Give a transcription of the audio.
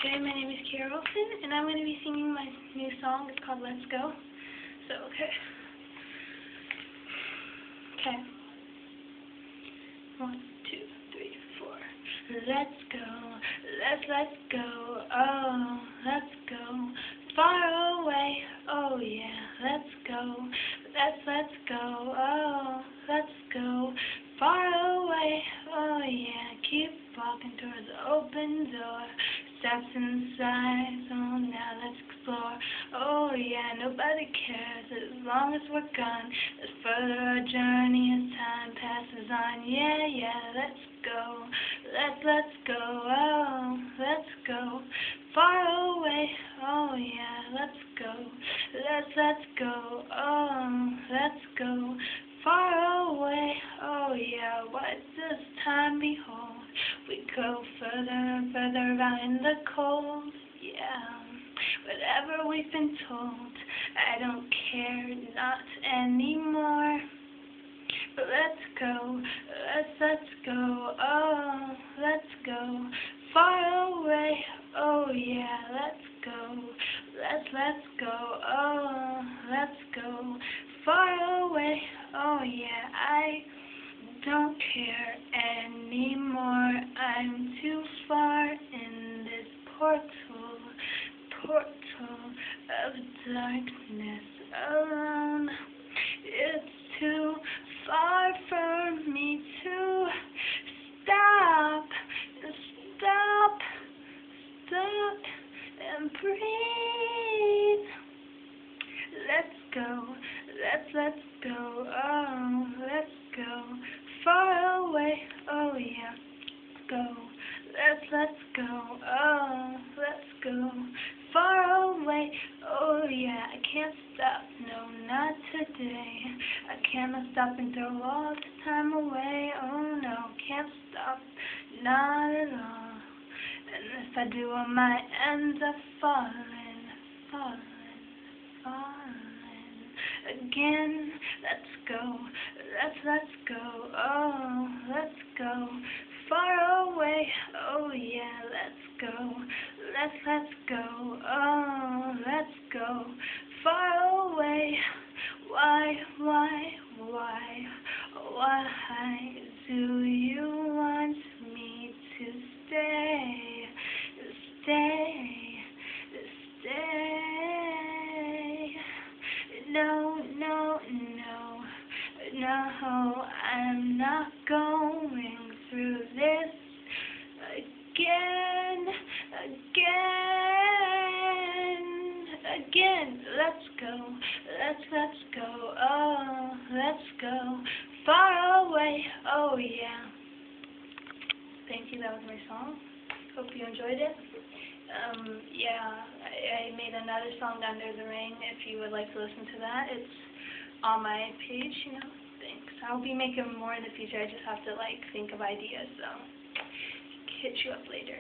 Okay, my name is Kara Wilson, and I'm going to be singing my new song. It's called Let's Go. So, okay. Okay. 1, 2, 3, 4. Let's go. Let's go. Oh, let's go. Far away. Oh, yeah. Let's go. Let's go. Oh, let's go. Far away. Oh, yeah. Keep walking towards the open door. Steps inside, so now let's explore. Oh yeah, nobody cares as long as we're gone. Let's further our journey as time passes on. Yeah, let's go. Let's go. Oh, let's go. Far away. Oh yeah, let's go. Let's go. Oh, let's go. Far away. Oh yeah, what does time behold? We go further and further out in the cold, yeah. Whatever we've been told, I don't care, not anymore. But let's go, let's go, oh, let's go. Far away, oh yeah, let's go. Let's go, oh, let's go. Far away, oh yeah, I don't care anymore. I'm too far in this portal of darkness alone. It's too far for me to stop and breathe. Let's go, let's go, oh, let's go. Far away, oh yeah, let's go. Let's go, oh, let's go. Far away, oh yeah, I can't stop, no, not today. I cannot stop and throw all this time away, oh no, can't stop, not at all. And if I do, I might end up falling again. Let's go, let's go, oh, let's go. Far away, oh yeah, let's go. Let's go, oh, let's go. Far away, why do you want me to stay? No, I'm not going through this again. Let's go, oh, let's go. Far away, oh yeah. Thank you, that was my song. Hope you enjoyed it. Yeah, I made another song, Under the Ring, if you would like to listen to that. It's on my page, Thanks. I'll be making more in the future. I just have to, think of ideas, so hit you up later.